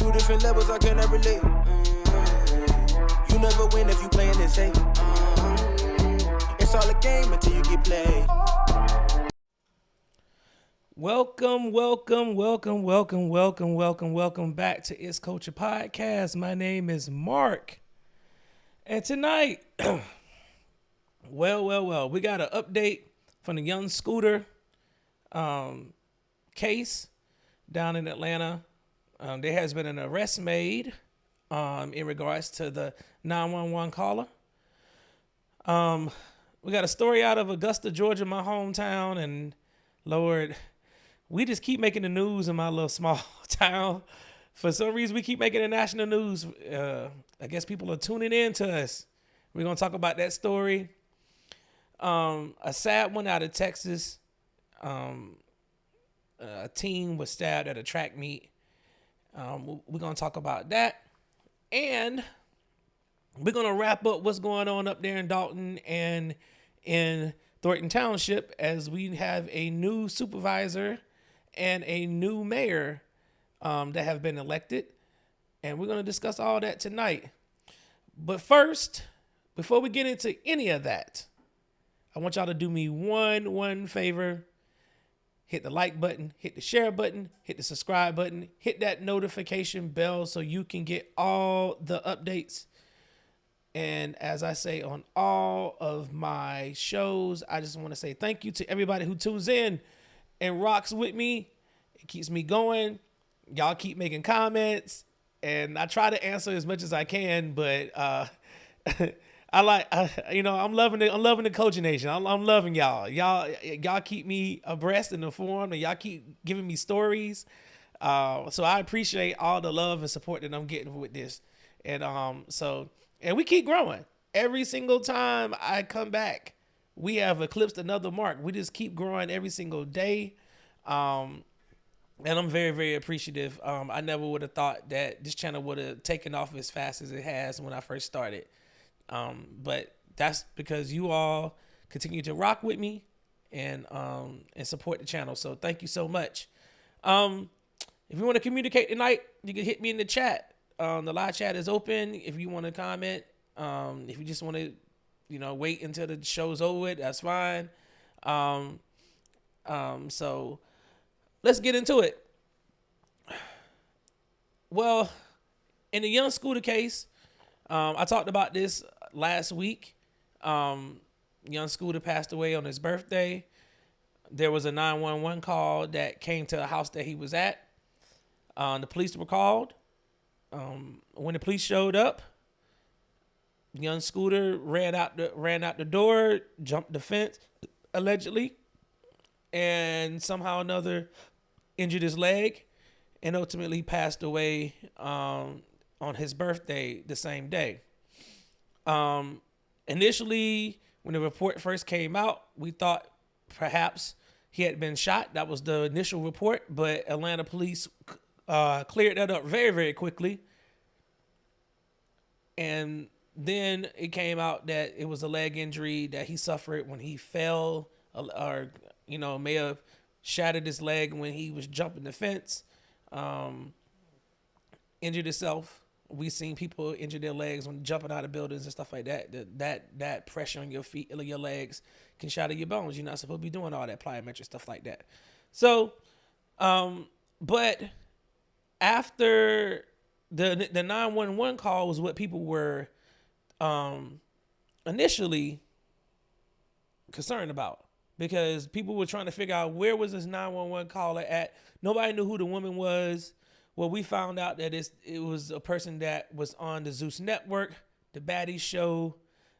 Two different levels, I cannot relate. You never win if you playing it safe. It's all a game until you get played. Welcome back to It's Culture Podcast. My name is Mark. And tonight, well, we got an update from the young scooter case down in Atlanta. There has been an arrest made in regards to the 911 caller. We got a story out of Augusta, Georgia, my hometown, and Lord, we just keep making the news in my little small town. For some reason, we keep making the national news. I guess people are tuning in to us. We're going to talk about that story. A sad one out of Texas. A teen was stabbed at a track meet. We're going to talk about that. And we're going to wrap up what's going on up there in Dalton and in Thornton Township as we have a new supervisor and a new mayor that have been elected. And we're going to discuss all that tonight. But first, before we get into any of that, I want y'all to do me one favor. Hit the like button, hit the share button, hit the subscribe button, hit that notification bell so you can get all the updates. And as I say on all of my shows, I just want to say thank you to everybody who tunes in and rocks with me. It keeps me going. Y'all keep making comments, and I try to answer as much as I can. But I'm loving the Culture Nation. I'm loving y'all. Y'all keep me abreast and informed, and y'all keep giving me stories. So I appreciate all the love and support that I'm getting with this, and we keep growing. Every single time I come back, we have eclipsed another mark. We just keep growing every single day. And I'm very, very appreciative. I never would have thought that this channel would have taken off as fast as it has when I first started. But that's because you all continue to rock with me and support the channel. So thank you so much. If you want to communicate tonight, you can hit me in the chat. The live chat is open. If you want to comment, if you just want to, wait until the show's over with, that's fine. So let's get into it. Well, in the young scooter case, I talked about this last week. Young scooter passed away on his birthday. There was a 911 call that came to the house that he was at. The police were called. When the police showed up, young scooter ran out the door, jumped the fence, allegedly, and somehow or another injured his leg, and ultimately passed away on his birthday the same day. Initially, when the report first came out, we thought perhaps he had been shot. That was the initial report, but Atlanta police cleared that up very, very quickly. And then it came out that it was a leg injury that he suffered when he fell, or may have shattered his leg when he was jumping the fence, injured himself. We've seen people injure their legs when jumping out of buildings and stuff like that. That pressure on your feet or your legs can shatter your bones. You're not supposed to be doing all that plyometric stuff like that. So, but after the 911 call was what people were initially concerned about, because people were trying to figure out where was this 911 caller at. Nobody knew who the woman was. Well, we found out that it was a person that was on the Zeus Network, the Baddie show,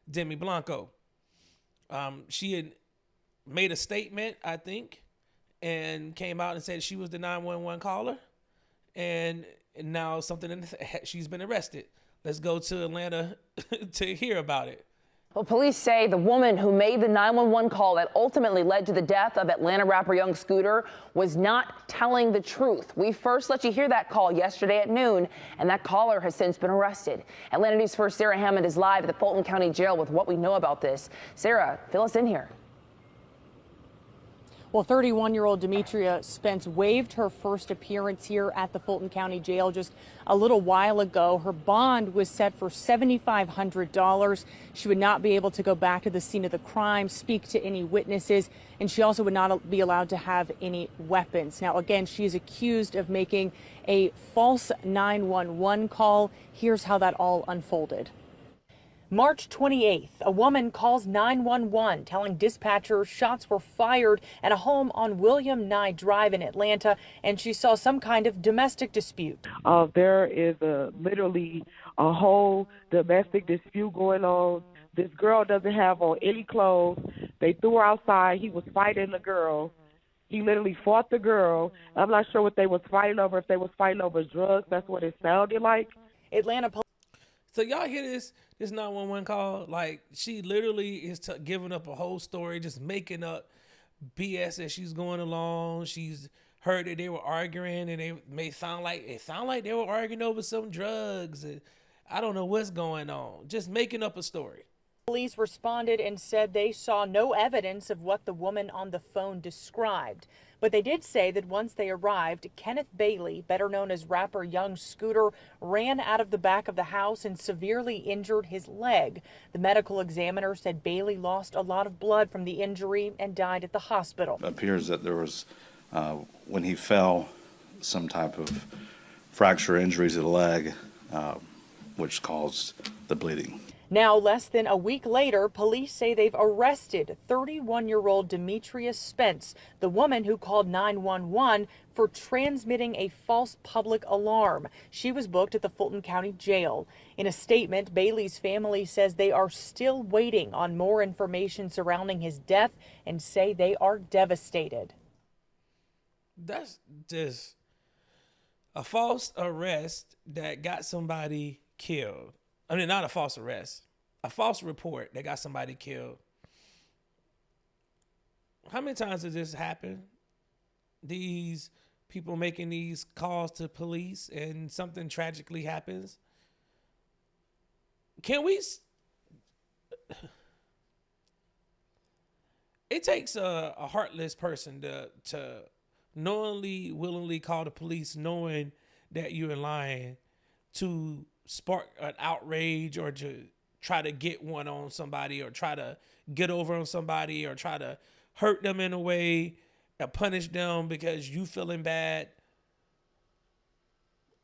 Demi Blanco. She had made a statement, I think, and came out and said she was the 911 caller. And now she's been arrested. Let's go to Atlanta to hear about it. Well, police say the woman who made the 911 call that ultimately led to the death of Atlanta rapper Young Scooter was not telling the truth. We first let you hear that call yesterday at noon, and that caller has since been arrested. Atlanta News 1st Sarah Hammond is live at the Fulton County Jail with what we know about this. Sarah, fill us in here. Well, 31-year-old Demetria Spence waived her first appearance here at the Fulton County Jail just a little while ago. Her bond was set for $7,500. She would not be able to go back to the scene of the crime, speak to any witnesses, and she also would not be allowed to have any weapons. Now, again, she is accused of making a false 911 call. Here's how that all unfolded. March 28th, a woman calls 911 telling dispatchers shots were fired at a home on William Nye Drive in Atlanta, and she saw some kind of domestic dispute. There is literally a whole domestic dispute going on. This girl doesn't have on any clothes. They threw her outside. He was fighting the girl. He literally fought the girl. I'm not sure what they was fighting over, if they was fighting over drugs. That's what it sounded like. Atlanta police. So y'all hear this 911 call? Like, she literally is giving up a whole story, just making up BS as she's going along. She's heard that they were arguing, and it sound like they were arguing over some drugs. And I don't know what's going on. Just making up a story. Police responded and said they saw no evidence of what the woman on the phone described. But they did say that once they arrived, Kenneth Bailey, better known as rapper Young Scooter, ran out of the back of the house and severely injured his leg. The medical examiner said Bailey lost a lot of blood from the injury and died at the hospital. It appears that there was, when he fell, some type of fracture injury to the leg, which caused the bleeding. Now, less than a week later, police say they've arrested 31-year-old Demetria Spence, the woman who called 911 for transmitting a false public alarm. She was booked at the Fulton County Jail. In a statement, Bailey's family says they are still waiting on more information surrounding his death and say they are devastated. That's just a false arrest that got somebody killed. I mean, not a false arrest, a false report that got somebody killed. How many times has this happened? These people making these calls to police and something tragically happens. Can we? It takes a heartless person to knowingly, willingly call the police, knowing that you're lying, to spark an outrage or to try to get one on somebody or try to get over on somebody or try to hurt them in a way or punish them because you feeling bad.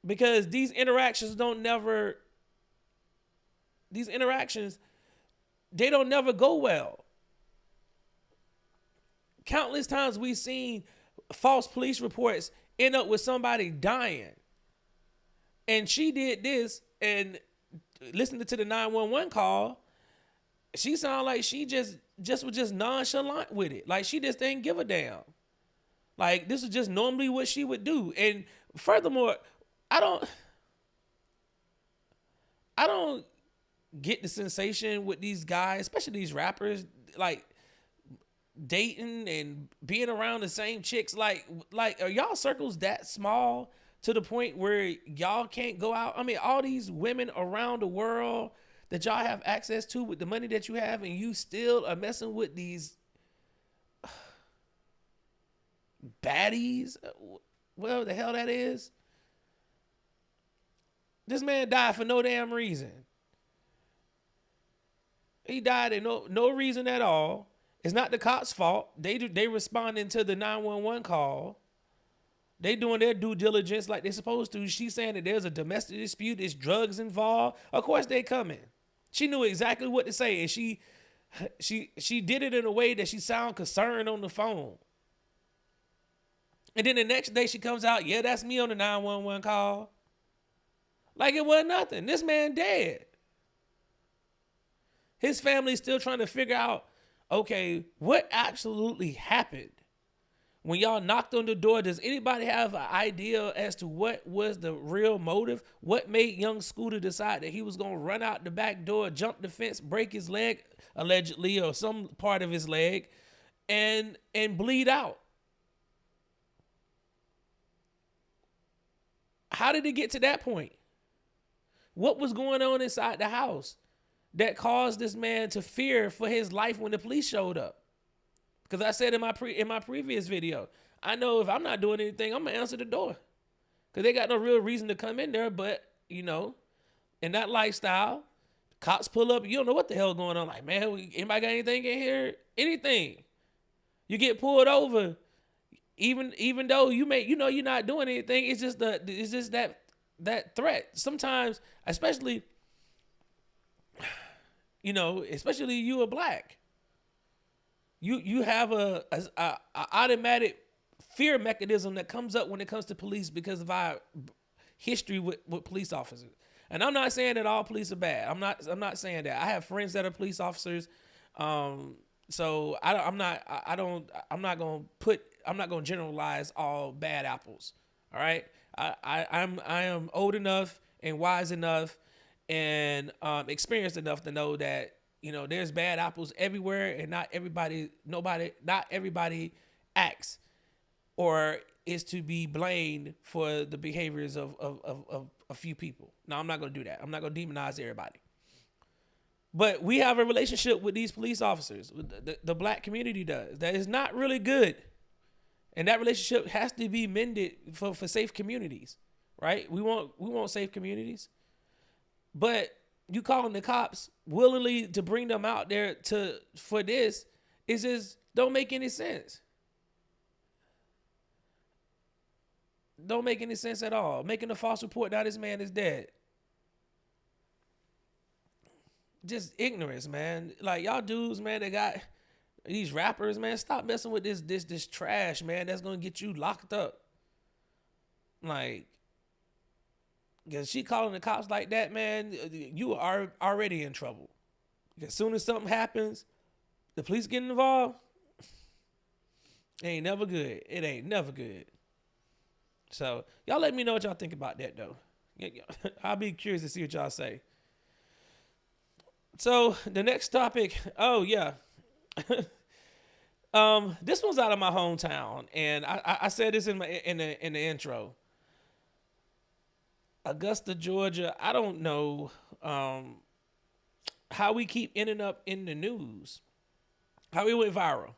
Because these interactions, they don't never go well. Countless times we've seen false police reports end up with somebody dying. And she did this, and listening to the 911 call, she sounded like she just was just nonchalant with it. Like, she just didn't give a damn. Like, this is just normally what she would do. And furthermore, I don't get the sensation with these guys, especially these rappers, like dating and being around the same chicks. Like are y'all circles that small to the point where y'all can't go out? I mean, all these women around the world that y'all have access to with the money that you have, and you still are messing with these baddies, whatever the hell that is. This man died for no damn reason. He died in no reason at all. It's not the cops' fault. They responding to the 911 call. They doing their due diligence like they're supposed to. She's saying that there's a domestic dispute, there's drugs involved. Of course they coming. She knew exactly what to say, and she did it in a way that she sound concerned on the phone. And then the next day she comes out, yeah, that's me on the 911 call. Like it wasn't nothing. This man dead. His family's still trying to figure out, okay, what absolutely happened? When y'all knocked on the door, does anybody have an idea as to what was the real motive? What made young Scooter decide that he was going to run out the back door, jump the fence, break his leg, allegedly, or some part of his leg, and bleed out? How did it get to that point? What was going on inside the house that caused this man to fear for his life when the police showed up? Because I said in my previous video, I know if I'm not doing anything, I'm gonna answer the door. Because they got no real reason to come in there, but you know, in that lifestyle, cops pull up, you don't know what the hell going on. Like, man, anybody got anything in here? Anything. You get pulled over, even though you know you're not doing anything. It's just that threat. Sometimes, especially, you know, especially you are black. You have a automatic fear mechanism that comes up when it comes to police because of our history with police officers. And I'm not saying that all police are bad. I'm not saying that. I have friends that are police officers. So I'm not gonna generalize all bad apples. All right. I am old enough and wise enough and experienced enough to know that, you know, there's bad apples everywhere, and not everybody acts or is to be blamed for the behaviors of a few people. Now, I'm not going to do that. I'm not going to demonize everybody. But we have a relationship with these police officers, the black community does, that is not really good. And that relationship has to be mended for safe communities, right? We want safe communities. But you calling the cops willingly to bring them out there for this is just don't make any sense. Don't make any sense at all. Making a false report, now this man is dead. Just ignorance, man. Like, y'all dudes, man, they got these rappers, man. Stop messing with this trash, man. That's gonna get you locked up. Like, because she calling the cops like that, man, you are already in trouble. As soon as something happens, the police get involved, it ain't never good. It ain't never good. So, y'all let me know what y'all think about that, though. I'll be curious to see what y'all say. So, the next topic, oh, yeah. This one's out of my hometown, and I said this in the intro. Augusta, Georgia. I don't know how we keep ending up in the news. How we went viral.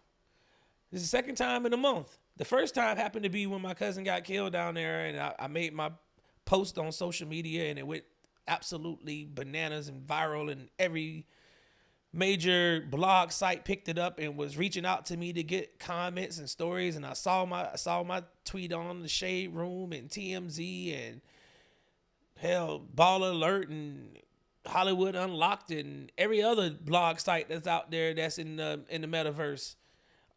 This is the second time in a month. The first time happened to be when my cousin got killed down there, and I made my post on social media, and it went absolutely bananas and viral, and every major blog site picked it up and was reaching out to me to get comments and stories. And I saw my tweet on the Shade Room and TMZ and hell, Ball Alert and Hollywood Unlocked and every other blog site that's out there that's in the metaverse.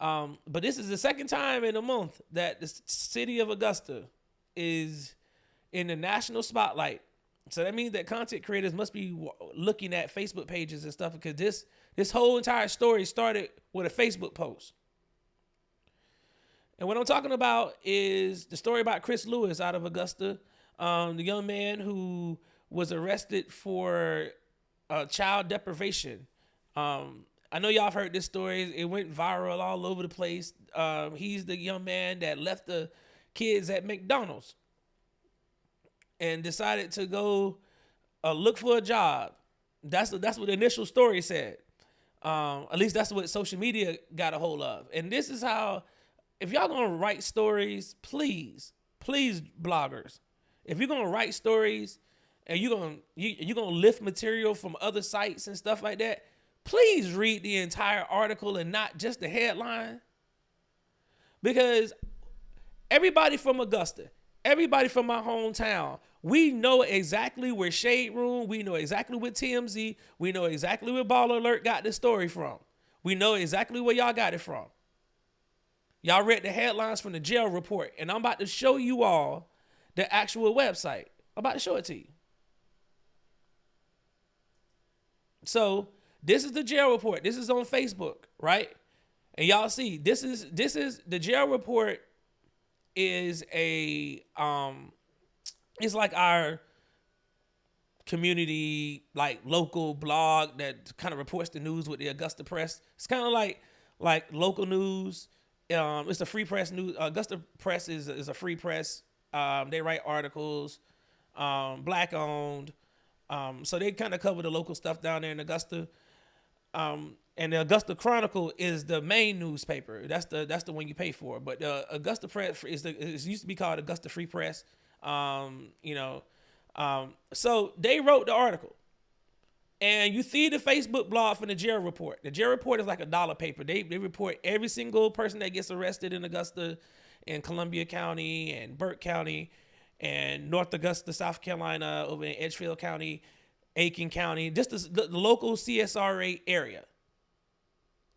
But this is the second time in a month that the city of Augusta is in the national spotlight. So that means that content creators must be looking at Facebook pages and stuff, because this whole entire story started with a Facebook post. And what I'm talking about is the story about Chris Lewis out of Augusta, the young man who was arrested for child deprivation. I know y'all have heard this story. It went viral all over the place. He's the young man that left the kids at McDonald's and decided to go look for a job. That's what the initial story said. At least that's what social media got a hold of. And this is how, if y'all gonna write stories, please bloggers, if you're gonna write stories and you're gonna lift material from other sites and stuff like that, please read the entire article and not just the headline. Because everybody from Augusta, everybody from my hometown, we know exactly where Shade Room, we know exactly where TMZ, we know exactly where Ball Alert got this story from. We know exactly where y'all got it from. Y'all read the headlines from the jail report, and I'm about to show you all the actual website. I'm about to show it to you. So this is the jail report. This is on Facebook, right? And y'all see, this is the jail report is a it's like our community, like local blog that kind of reports the news with the Augusta Press. It's kind of like local news. It's a free press news. Augusta Press is a free press. They write articles, black owned. So they kind of cover the local stuff down there in Augusta. And the Augusta Chronicle is the main newspaper. That's the one you pay for. But the Augusta Press it used to be called Augusta Free Press. So they wrote the article. And you see the Facebook blog from the jail report. The jail report is like a dollar paper. They report every single person that gets arrested in Augusta, in Columbia County, and Burke County, and North Augusta, South Carolina, over in Edgefield County, Aiken County, just the local CSRA area.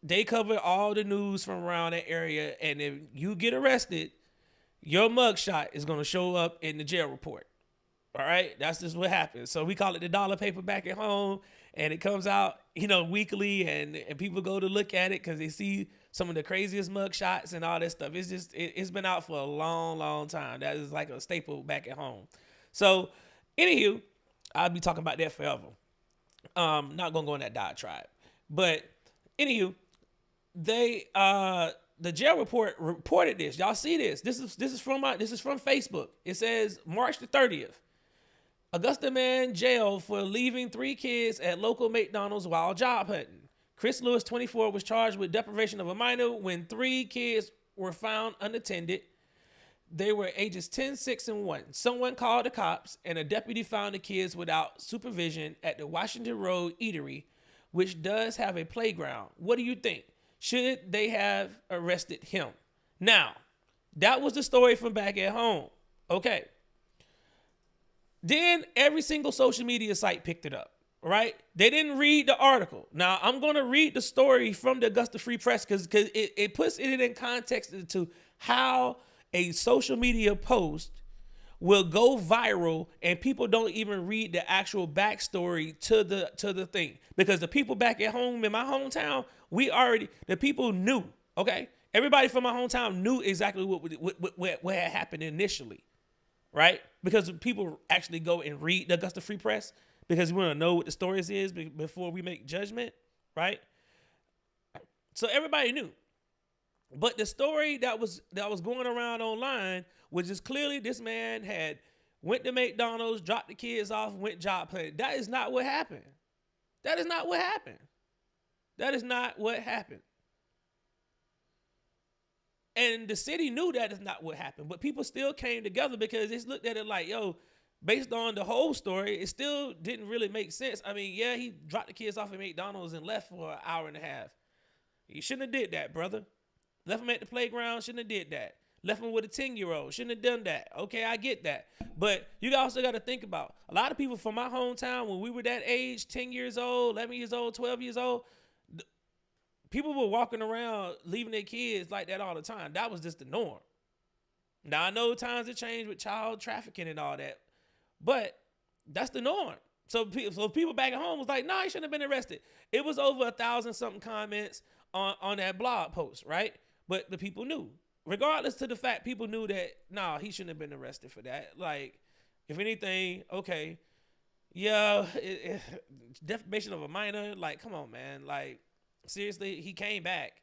They cover all the news from around that area. And if you get arrested, your mugshot is going to show up in the jail report. All right, that's just what happens. So we call it the dollar paper back at home, and it comes out, weekly, and people go to look at it because they see some of the craziest mug shots and all that stuff. It's just it's been out for a long, long time. That is like a staple back at home. So, anywho, I'll be talking about that forever. Not gonna go on that diatribe, but anywho, they the jail report reported this. Y'all see this? This is from Facebook. It says March the 30th. Augusta Man jailed for leaving 3 kids at local McDonald's while job hunting. Chris Lewis, 24, was charged with deprivation of a minor when 3 kids were found unattended. They were ages 10, 6, and 1. Someone called the cops, and a deputy found the kids without supervision at the Washington Road Eatery, which does have a playground. What do you think? Should they have arrested him? Now, that was the story from back at home. Okay. Then every single social media site picked it up, right? They didn't read the article. Now, I'm going to read the story from the Augusta Free Press because it puts it in context into how a social media post will go viral and people don't even read the actual backstory to the thing. Because the people back at home in my hometown, the people knew, okay? Everybody from my hometown knew exactly what had happened initially. Right? Because people actually go and read the Augusta Free Press because we want to know what the story is before we make judgment, right? So everybody knew. But the story that was going around online was just clearly this man had went to McDonald's, dropped the kids off, went job hunting. That is not what happened. That is not what happened. That is not what happened. And the city knew that is not what happened, but people still came together because they looked at it like, based on the whole story, it still didn't really make sense. I mean, yeah, he dropped the kids off at McDonald's and left for an hour and a half. You shouldn't have did that, brother. Left him at the playground, shouldn't have did that. Left him with a 10-year-old, shouldn't have done that. Okay, I get that. But you also got to think about, a lot of people from my hometown, when we were that age, 10 years old, 11 years old, 12 years old, people were walking around leaving their kids like that all the time. That was just the norm. Now, I know times have changed with child trafficking and all that, but that's the norm. So people back at home was like, he shouldn't have been arrested. It was over 1,000-something comments on that blog post, right? But the people knew. Regardless to the fact people knew that, he shouldn't have been arrested for that. Like, if anything, okay, yeah, defamation of a minor, like, come on, man, like, seriously, he came back.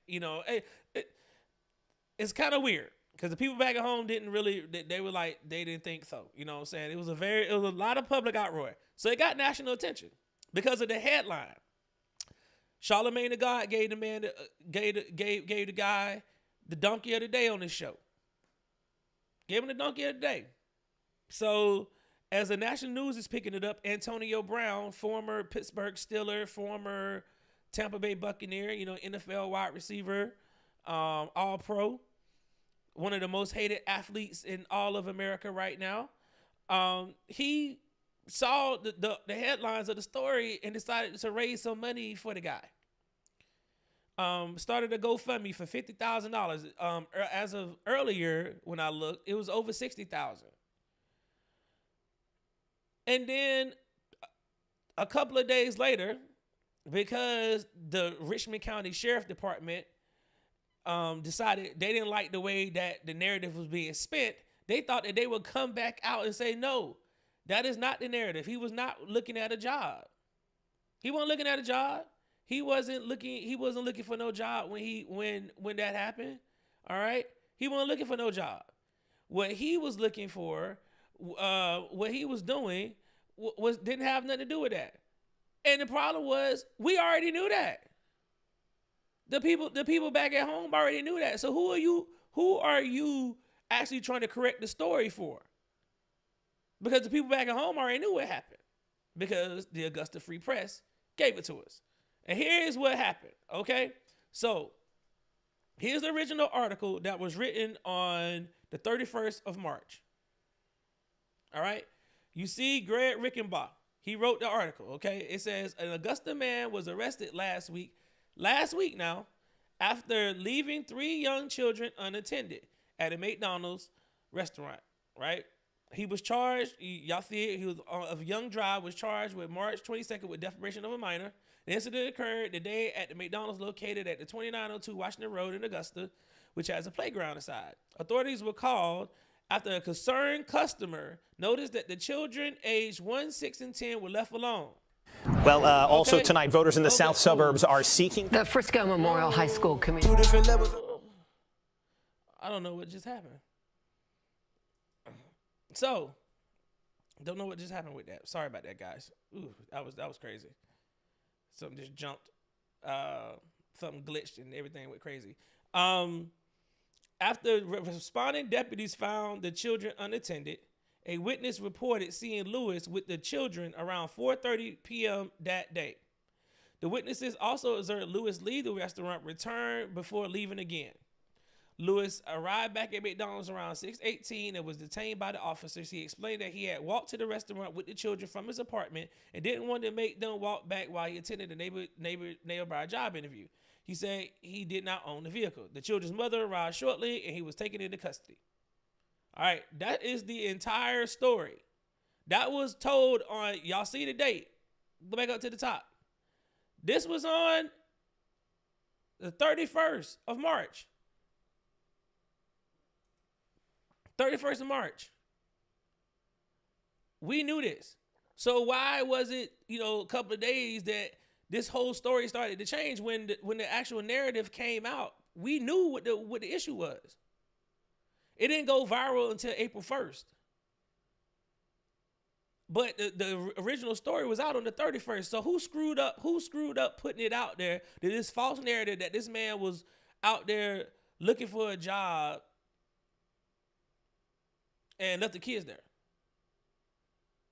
It's kind of weird because the people back at home didn't really. They were like they didn't think so. You know what I'm saying? It was a lot of public outroar, so it got national attention because of the headline. Charlamagne the God gave the guy the donkey of the day on his show. Gave him the donkey of the day. So as the national news is picking it up, Antonio Brown, former Pittsburgh Steeler, former Tampa Bay Buccaneer, NFL wide receiver, all pro, one of the most hated athletes in all of America right now. He saw the headlines of the story and decided to raise some money for the guy. Started a GoFundMe for $50,000. As of earlier, when I looked, it was over $60,000. And then a couple of days later, because the Richmond County Sheriff Department decided they didn't like the way that the narrative was being spent, they thought that they would come back out and say, no, that is not the narrative. He was not looking at a job. He wasn't looking at a job. He wasn't looking for no job when that happened. All right? He wasn't looking for no job. What he was looking for, what he was doing didn't have nothing to do with that. And the problem was, we already knew that. The people back at home already knew that. So who are you actually trying to correct the story for? Because the people back at home already knew what happened. Because the Augusta Free Press gave it to us. And here's what happened, okay? So here's the original article that was written on the 31st of March. All right? You see Greg Rickenbach. He wrote the article, okay? It says, an Augusta man was arrested last week now, after leaving 3 young children unattended at a McDonald's restaurant, right? He was charged, y'all see it, he was of young drive, was charged with March 22nd with defamation of a minor. The incident occurred the day at the McDonald's located at the 2902 Washington Road in Augusta, which has a playground inside. Authorities were called after a concerned customer noticed that the children aged 1, 6, and 10 were left alone. Well, also tonight, voters in the south suburbs are seeking. The Frisco Memorial High School community. 2 different levels. I don't know what just happened. So, don't know what just happened with that. Sorry about that, guys. Ooh, that was crazy. Something just jumped. Something glitched and everything went crazy. After responding deputies found the children unattended, a witness reported seeing Lewis with the children around 4:30 p.m. that day. The witnesses also observed Lewis leave the restaurant, return before leaving again. Lewis arrived back at McDonald's around 6:18 and was detained by the officers. He explained that he had walked to the restaurant with the children from his apartment and didn't want to make them walk back while he attended a nearby job interview. He said he did not own the vehicle. The children's mother arrived shortly and he was taken into custody. All right, that is the entire story. That was told on, y'all see the date. Go back up to the top. This was on the 31st of March. 31st of March. We knew this. So why was it, a couple of days that this whole story started to change when the actual narrative came out? We knew what the issue was. It didn't go viral until April 1st. But the original story was out on the 31st. So who screwed up putting it out there, that this false narrative that this man was out there looking for a job and left the kids there?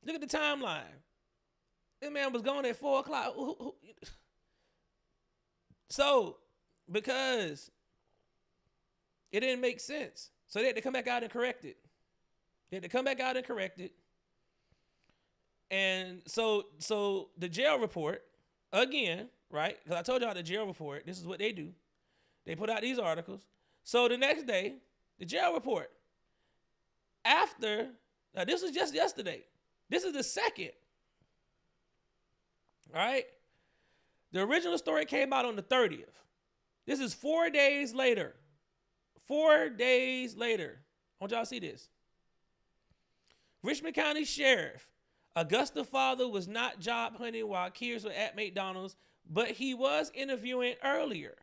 Look at the timeline. This man was gone at 4 o'clock. So, because it didn't make sense. So they had to come back out and correct it. And so the jail report, again, right? Because I told y'all the jail report, this is what they do. They put out these articles. So the next day, the jail report. Now this was just yesterday. This is the second. All right? The original story came out on the 30th. This is 4 days later. 4 days later. I want y'all to see this. Richmond County Sheriff. Augusta father was not job hunting while kids were at McDonald's, but he was interviewing earlier.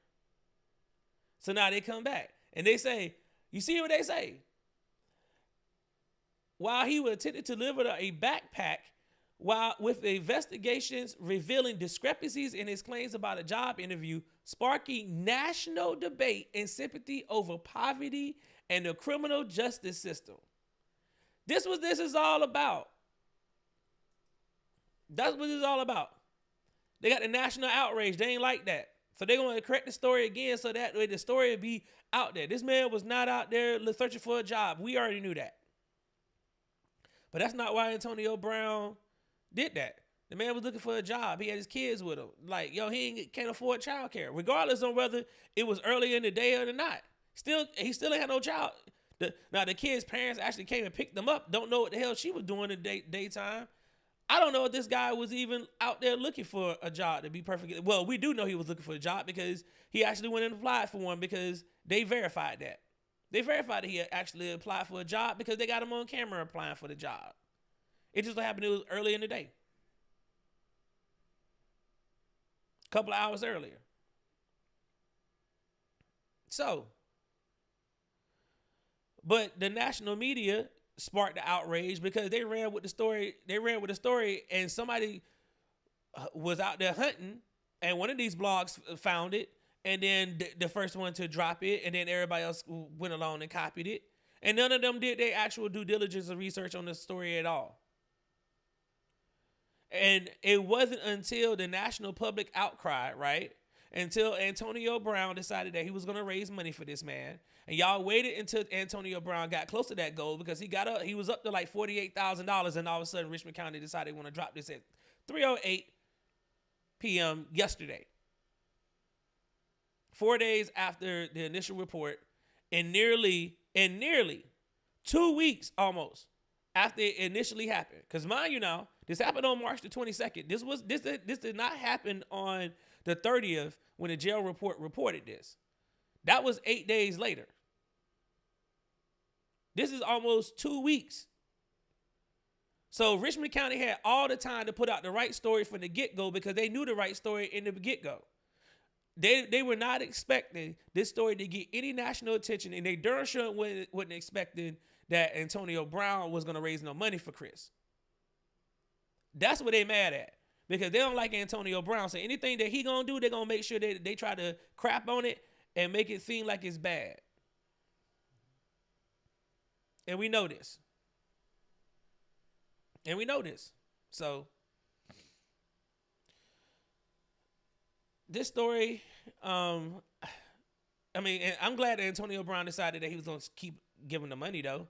So now they come back. And they say, you see what they say? While he was attempting to deliver a backpack, while with the investigations revealing discrepancies in his claims about a job interview, sparking national debate and sympathy over poverty and the criminal justice system. This is all about. That's what it's all about. They got the national outrage. They ain't like that. So they're going to correct the story again so that way the story will be out there. This man was not out there searching for a job. We already knew that. But that's not why Antonio Brown did that. The man was looking for a job. He had his kids with him. Like, he can't afford childcare, regardless on whether it was early in the day or not. He still ain't had no child. Now, the kid's parents actually came and picked them up. Don't know what the hell she was doing in the daytime. I don't know if this guy was even out there looking for a job, to be perfectly. Well, we do know he was looking for a job because he actually went and applied for one because they verified that. They verified that he had actually applied for a job because they got him on camera applying for the job. It just happened it was early in the day. A couple of hours earlier. So, but the national media sparked the outrage because they ran with the story and somebody was out there hunting and one of these blogs found it and then the first one to drop it, and then everybody else went along and copied it. And none of them did their actual due diligence or research on the story at all. And it wasn't until the national public outcry, right? Until Antonio Brown decided that he was going to raise money for this man. And y'all waited until Antonio Brown got close to that goal because he was up to like $48,000, and all of a sudden Richmond County decided they want to drop this at 3:08 p.m. yesterday. 4 days after the initial report, and nearly 2 weeks almost after it initially happened. Because mind you now, this happened on March the 22nd. This did not happen on the 30th when the jail report reported this. That was 8 days later. This is almost 2 weeks. So Richmond County had all the time to put out the right story from the get-go because they knew the right story in the get-go. They were not expecting this story to get any national attention, and they darn sure wasn't expecting that Antonio Brown was going to raise no money for Chris. That's what they mad at, because they don't like Antonio Brown. So anything that he going to do, they're going to make sure they try to crap on it and make it seem like it's bad. And we know this. So this story, and I'm glad that Antonio Brown decided that he was going to keep giving the money, though.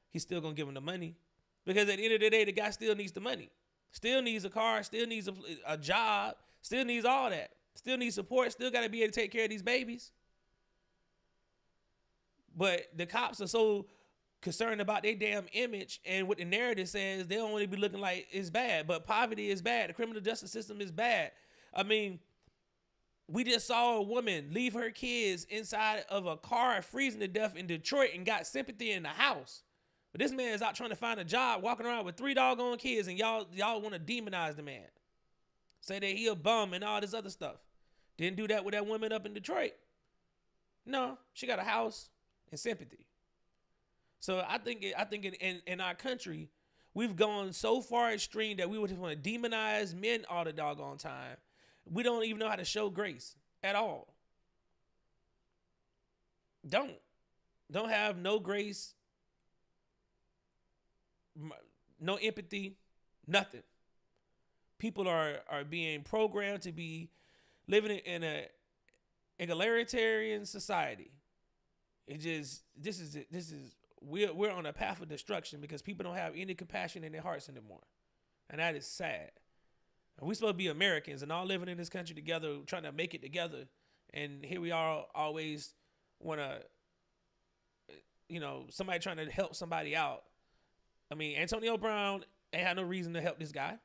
He's still going to give him the money. Because at the end of the day, the guy still needs the money. Still needs a car, still needs a job, still needs all that. Still needs support, still got to be able to take care of these babies. But the cops are so concerned about their damn image and what the narrative says, they don't want to be looking like it's bad. But poverty is bad. The criminal justice system is bad. I mean, we just saw a woman leave her kids inside of a car freezing to death in Detroit and got sympathy in the house. But this man is out trying to find a job, walking around with 3 doggone kids, and y'all want to demonize the man. Say that he a bum and all this other stuff. Didn't do that with that woman up in Detroit. No, she got a house and sympathy. So I think in our country, we've gone so far extreme that we would just want to demonize men all the doggone time. We don't even know how to show grace at all. Don't have no grace, no empathy, nothing. People are being programmed to be living in a egalitarian society. We're on a path of destruction because people don't have any compassion in their hearts anymore, and that is sad. And we're supposed to be Americans and all living in this country together, trying to make it together, and here we are always want to, somebody trying to help somebody out. I mean, Antonio Brown ain't had no reason to help this guy,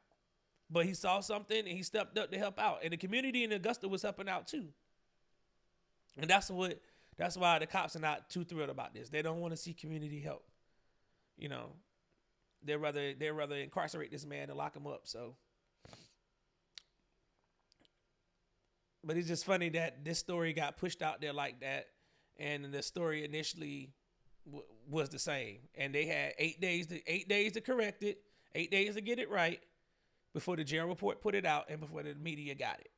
but he saw something and he stepped up to help out. And the community in Augusta was helping out too. And that's why the cops are not too thrilled about this. They don't want to see community help. They'd rather incarcerate this man and lock him up. So, but it's just funny that this story got pushed out there like that, and the story initially was the same, and they had 8 days to correct it, 8 days to get it right before the jail report put it out and before the media got it.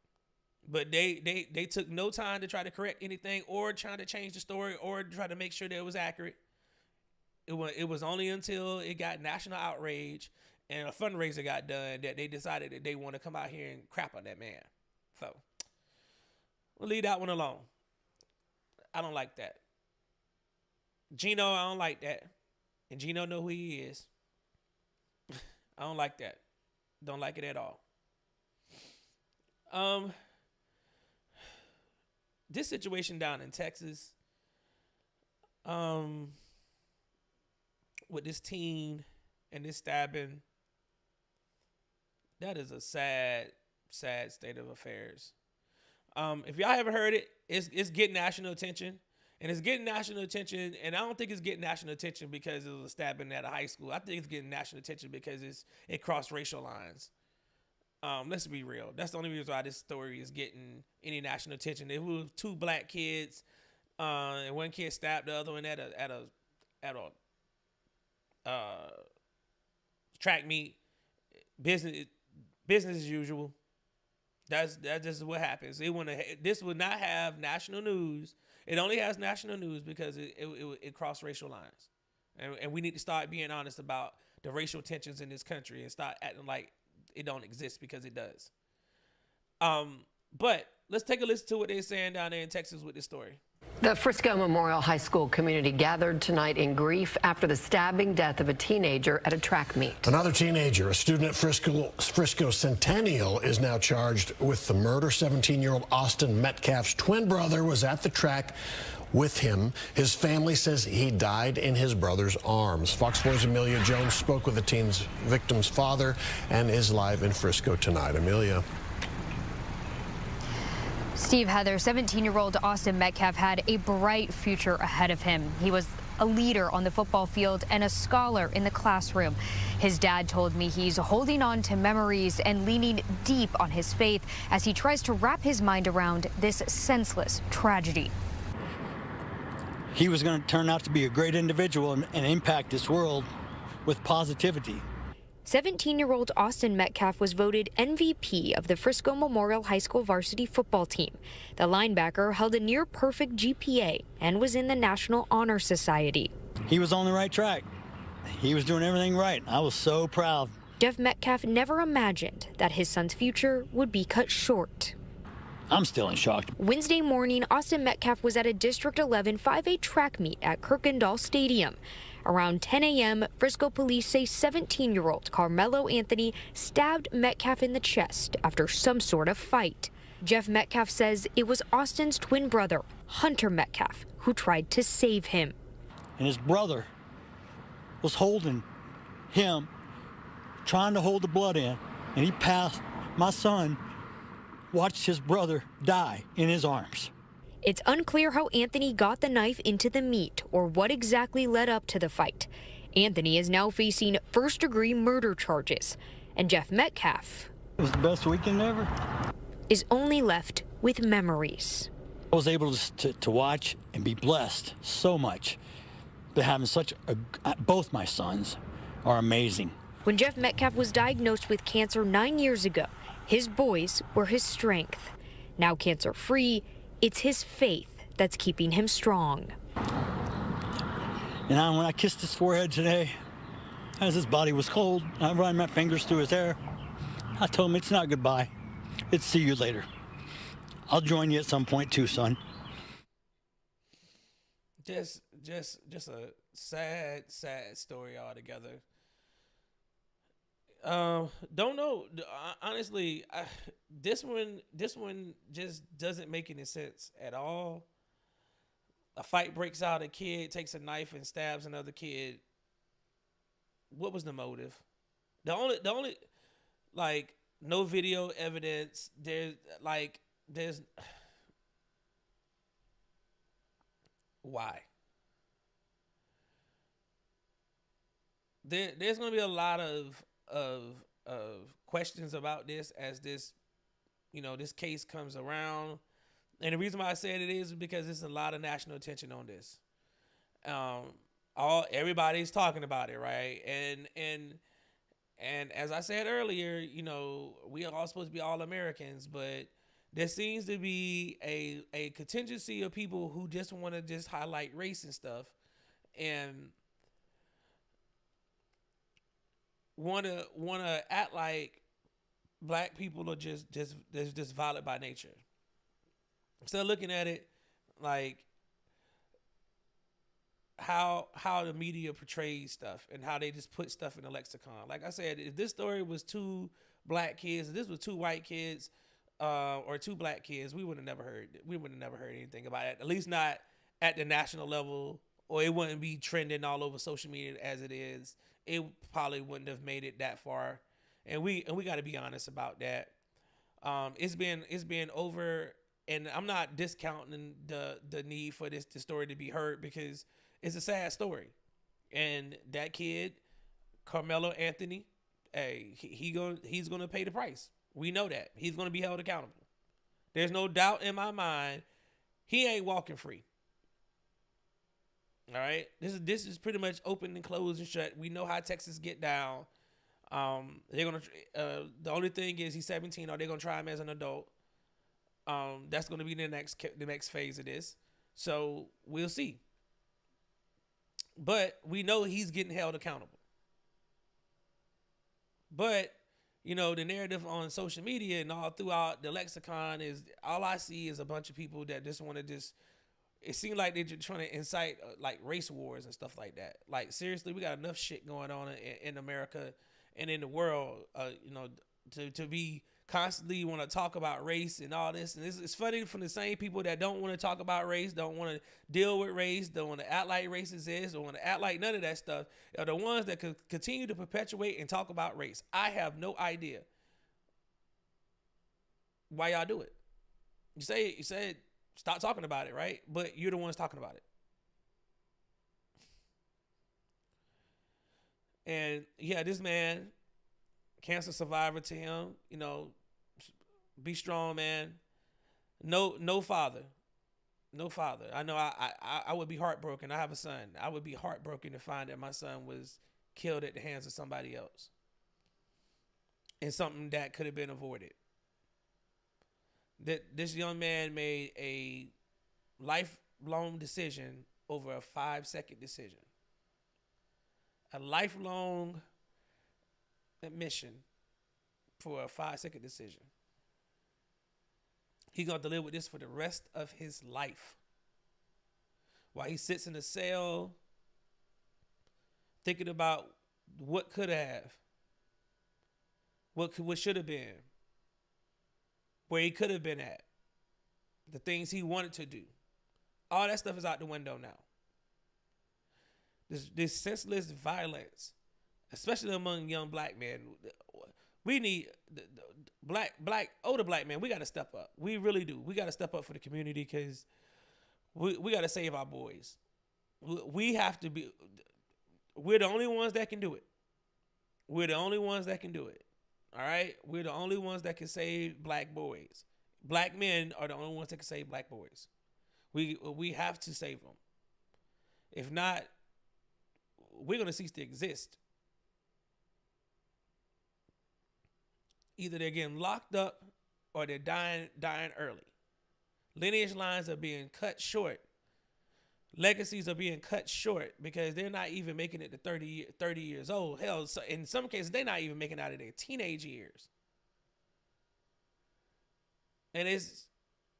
But they took no time to try to correct anything or try to change the story or try to make sure that it was accurate. It was only until it got national outrage and a fundraiser got done that they decided that they want to come out here and crap on that man. So we'll leave that one alone. I don't like that. Gino, I don't like that. And Gino know who he is. I don't like that. Don't like it at all. This situation down in Texas, with this teen and this stabbing, that is a sad, sad state of affairs. If y'all haven't heard it, it's getting national attention. And it's getting national attention, and I don't think it's getting national attention because it was a stabbing at a high school. I think it's getting national attention because it crossed racial lines. Let's be real. That's the only reason why this story is getting any national attention. It was 2 black kids, and one kid stabbed the other one at a track meet. Business as usual. That's just what happens. This would not have national news. It only has national news because it crossed racial lines, and we need to start being honest about the racial tensions in this country and start acting like it don't exist because it does. But let's take a listen to what they're saying down there in Texas with this story. The Frisco Memorial High School community gathered tonight in grief after the stabbing death of a teenager at a track meet. Another teenager, a student at Frisco Centennial, is now charged with the murder. 17-year-old Austin Metcalf's twin brother was at the track with him. His family says he died in his brother's arms. Fox 4's Amelia Jones spoke with the victim's father and is live in Frisco tonight. Amelia. Steve, Heather, 17-year-old Austin Metcalf had a bright future ahead of him. He was a leader on the football field and a scholar in the classroom. His dad told me he's holding on to memories and leaning deep on his faith as he tries to wrap his mind around this senseless tragedy. He was going to turn out to be a great individual and impact this world with positivity. 17-year-old Austin Metcalf was voted MVP of the Frisco Memorial High School varsity football team. The linebacker held a near-perfect GPA and was in the National Honor Society. He was on the right track. He was doing everything right. I was so proud. Jeff Metcalf never imagined that his son's future would be cut short. I'm still in shock. Wednesday morning, Austin Metcalf was at a District 11 5A track meet at Kirkendall Stadium. Around 10 a.m., Frisco police say 17-year-old Carmelo Anthony stabbed Metcalf in the chest after some sort of fight. Jeff Metcalf says it was Austin's twin brother, Hunter Metcalf, who tried to save him. And his brother was holding him, trying to hold the blood in, and he passed. My son watched his brother die in his arms. It's unclear how Anthony got the knife into the meat or what exactly led up to the fight. Anthony is now facing first-degree murder charges, and Jeff Metcalf It was the best weekend ever. Is only left with memories. I was able to watch and be blessed so much. But having both my sons are amazing. When Jeff Metcalf was diagnosed with cancer 9 years ago, his boys were his strength. Now cancer-free, it's his faith that's keeping him strong. And when I kissed his forehead today, as his body was cold, I ran my fingers through his hair. I told him it's not goodbye. It's see you later. I'll join you at some point too, son. Just a sad story altogether. Don't know. Honestly, this one just doesn't make any sense at all. A fight breaks out. A kid takes a knife and stabs another kid. What was the motive? The only like no video evidence. There's why? There's gonna be a lot of questions about this as this case comes around, and the reason why I said it is because there's a lot of national attention on this. Everybody's talking about it, right? And as I said earlier, we are all supposed to be all Americans, but there seems to be a contingency of people who just want to just highlight race and stuff, and want to act like black people are just violent by nature. So looking at it like how the media portrays stuff and how they just put stuff in the lexicon. Like I said, if this story was two black kids, if this was two white kids, or two black kids, we would have never heard anything about it. At least not at the national level, or it wouldn't be trending all over social media as it is. It probably wouldn't have made it that far. And we got to be honest about that. It's been over, and I'm not discounting the need for this story to be heard because it's a sad story. And that kid, Carmelo Anthony, hey, he's gonna pay the price. We know that. He's gonna be held accountable. There's no doubt in my mind he ain't walking free. All right, this is pretty much open and closed and shut. We know how Texas get down. They're gonna. The only thing is he's 17. Are they gonna try him as an adult? That's gonna be the next phase of this. So we'll see. But we know he's getting held accountable. But the narrative on social media and all throughout the lexicon is all I see is a bunch of people that just want to just. It seems like they're just trying to incite like race wars and stuff like that. Like seriously, we got enough shit going on in America and in the world, to be constantly want to talk about race and all this. And it's funny from the same people that don't want to talk about race, don't want to deal with race, don't want to act like race exists, don't want to act like none of that stuff, are the ones that could continue to perpetuate and talk about race. I have no idea why y'all do it. You said stop talking about it, right? But you're the ones talking about it. And yeah, this man, cancer survivor to him, be strong, man. No father. No father. I know I would be heartbroken. I have a son. I would be heartbroken to find that my son was killed at the hands of somebody else. And something that could have been avoided. That this young man made a lifelong decision over a 5-second decision. A lifelong admission for a 5-second decision. He's going to live with this for the rest of his life. While he sits in a cell, thinking about what could have, what should have been, where he could have been at, the things he wanted to do. All that stuff is out the window now. This senseless violence, especially among young black men. We need older black men. We got to step up. We really do. We got to step up for the community because we got to save our boys. We have to be. We're the only ones that can do it. We're the only ones that can do it. All right? We're the only ones that can save black boys. Black men are the only ones that can save black boys. We have to save them. If not, we're going to cease to exist. Either they're getting locked up or they're dying early. Lineage lines are being cut short. Legacies are being cut short because they're not even making it to 30 years old. Hell, so in some cases, they're not even making it out of their teenage years. And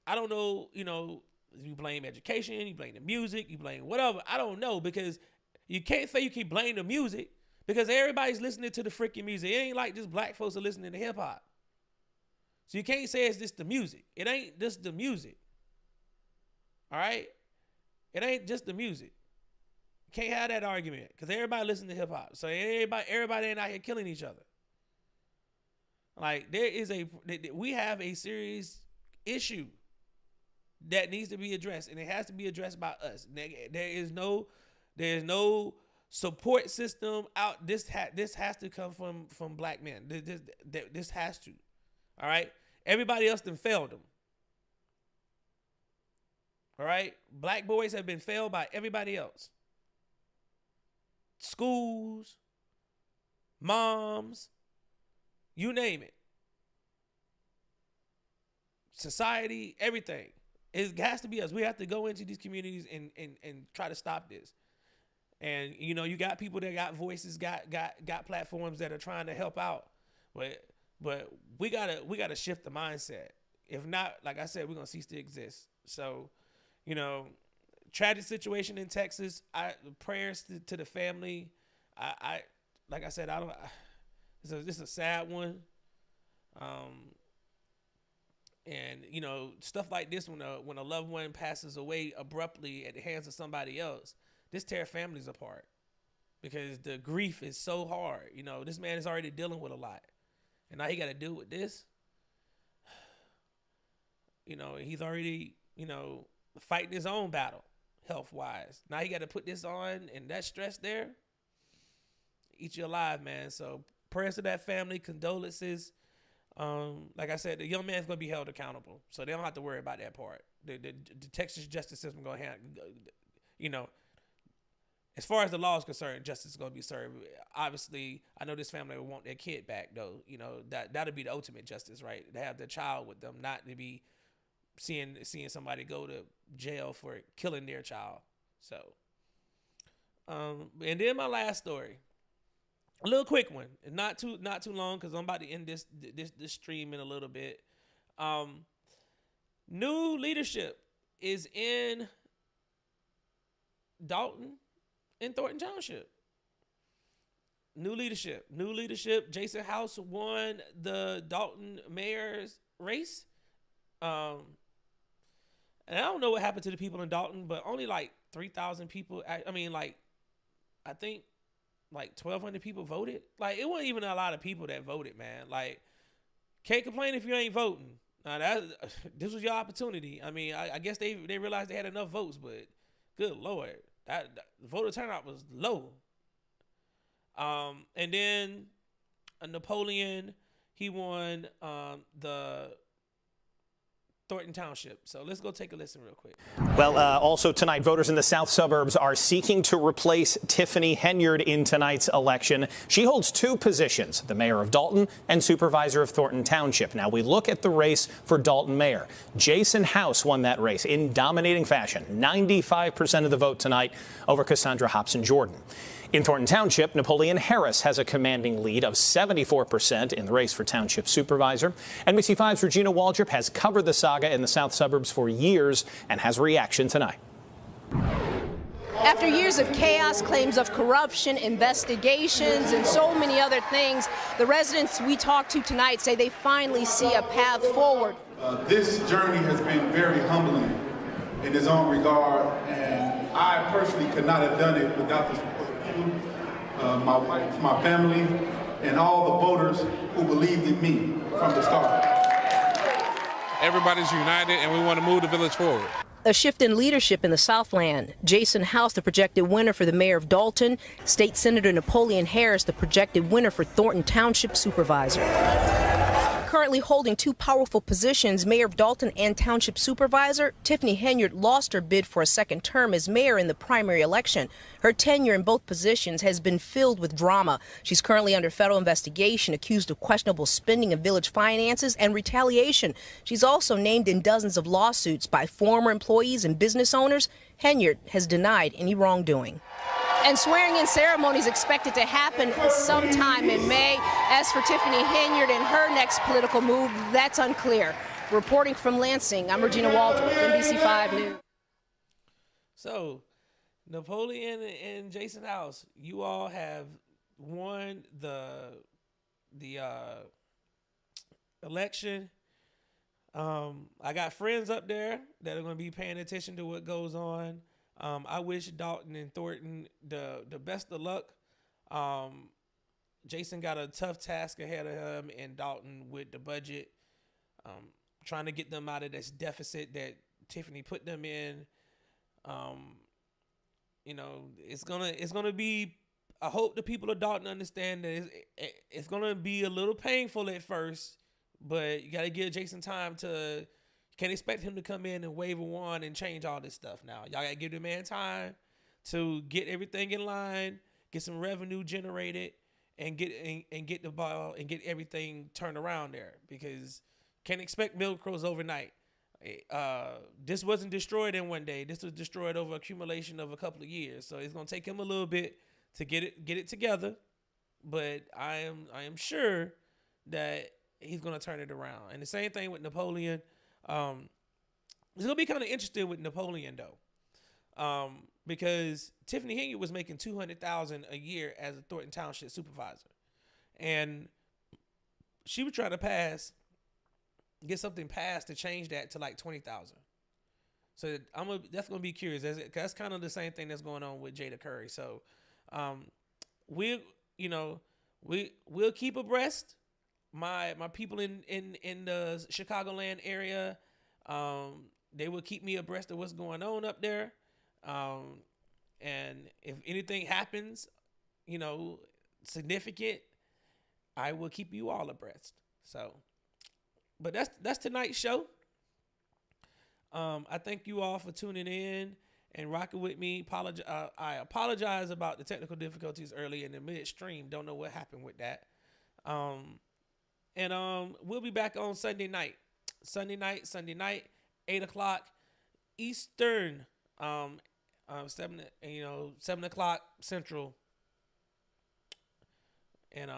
I don't know, you blame education, you blame the music, you blame whatever. I don't know because you can't say you can blame the music because everybody's listening to the freaking music. It ain't like just black folks are listening to hip hop. So you can't say it's just the music. It ain't just the music. All right? It ain't just the music. You can't have that argument because everybody listens to hip hop. So everybody ain't out here killing each other. Like we have a serious issue that needs to be addressed, and it has to be addressed by us. There's no support system out. This has to come from black men. This has to. All right. Everybody else done failed them. All right. Black boys have been failed by everybody else. Schools, moms, you name it. Society, everything. It has to be us. We have to go into these communities and try to stop this. And you got people that got voices, got platforms that are trying to help out. But we gotta shift the mindset. If not, like I said, we're gonna cease to exist. So, tragic situation in Texas. Prayers to the family. I like I said, this is a sad one. And stuff like this when a loved one passes away abruptly at the hands of somebody else, this tears families apart because the grief is so hard. This man is already dealing with a lot, and now he got to deal with this. He's already fighting his own battle health wise. Now he got to put this on, and that stress there eat you alive, man. So prayers to that family, condolences. Like I said, the young man's gonna be held accountable, so they don't have to worry about that part. The Texas justice system gonna handle, as far as the law is concerned, justice is going to be served. Obviously, I know this family will want their kid back, though. You know, that'll be the ultimate justice, right? To have their child with them, not to be seeing somebody go to jail for killing their child. So, and then my last story, a little quick one, not too long, because I'm about to end this stream in a little bit. New leadership is in Dalton and Thornton Township. New leadership. Jason House won the Dalton mayor's race. And I don't know what happened to the people in Dalton, but only like 3,000 people. I mean, like, I think like 1,200 people voted. Like, it wasn't even a lot of people that voted, man. Like, can't complain if you ain't voting. Now, this was your opportunity. I mean, I guess they realized they had enough votes, but good Lord, that voter turnout was low. And then Napoleon, he won the Thornton Township. So let's go take a listen real quick. Well, also tonight, voters in the south suburbs are seeking to replace Tiffany Henyard in tonight's election. She holds two positions, the mayor of Dalton and supervisor of Thornton Township. Now, we look at the race for Dalton mayor. Jason House won that race in dominating fashion, 95% of the vote tonight over Cassandra Hobson-Jordan. In Thornton Township, Napoleon Harris has a commanding lead of 74% in the race for township supervisor. NBC5's Regina Waldrop has covered the saga in the south suburbs for years and has a reaction tonight. After years of chaos, claims of corruption, investigations, and so many other things, the residents we talked to tonight say they finally see a path forward. This journey has been very humbling in its own regard, and I personally could not have done it without the support of you, my wife, my family, and all the voters who believed in me from the start. Everybody's united, and we want to move the village forward. A shift in leadership in the Southland. Jason House, the projected winner for the mayor of Dalton. State Senator Napoleon Harris, the projected winner for Thornton Township supervisor. Currently holding two powerful positions, mayor of Dalton and township supervisor, Tiffany Henyard lost her bid for a second term as mayor in the primary election. Her tenure in both positions has been filled with drama. She's currently under federal investigation, accused of questionable spending of village finances and retaliation. She's also named in dozens of lawsuits by former employees and business owners. Henyard has denied any wrongdoing. And swearing-in ceremony is expected to happen sometime in May. As for Tiffany Henyard and her next political move, that's unclear. Reporting from Lansing, I'm Regina Waldrop, NBC5 News. So, Napoleon and Jason House, you all have won the election. I got friends up there that are going to be paying attention to what goes on. I wish Dalton and Thornton the best of luck. Jason got a tough task ahead of him in Dalton with the budget, trying to get them out of this deficit that Tiffany put them in. You know, it's gonna be. I hope the people of Dalton understand that it's gonna be a little painful at first, but you gotta give Jason time to. Can't expect him to come in and wave a wand and change all this stuff now. Y'all got to give the man time to get everything in line, get some revenue generated, and get the ball and get everything turned around there, because can't expect milk crows overnight. This wasn't destroyed in one day. This was destroyed over accumulation of a couple of years. So it's going to take him a little bit to get it together, but I am sure that he's going to turn it around. And the same thing with Napoleon. It's gonna be kind of interesting with Napoleon though, because Tiffany Henyard was making $200,000 a year as a Thornton Township supervisor, and she was trying to get something passed to change that to like $20,000. So that's gonna be curious. That's kind of the same thing that's going on with Jada Curry. So, we'll keep abreast. My people in the Chicagoland area, they will keep me abreast of what's going on up there. And if anything happens, significant, I will keep you all abreast. So, but that's tonight's show. I thank you all for tuning in, and rocking with me. I apologize about the technical difficulties early in the midstream. Don't know what happened with that. And we'll be back on Sunday night, 8 o'clock Eastern, 7 o'clock Central. And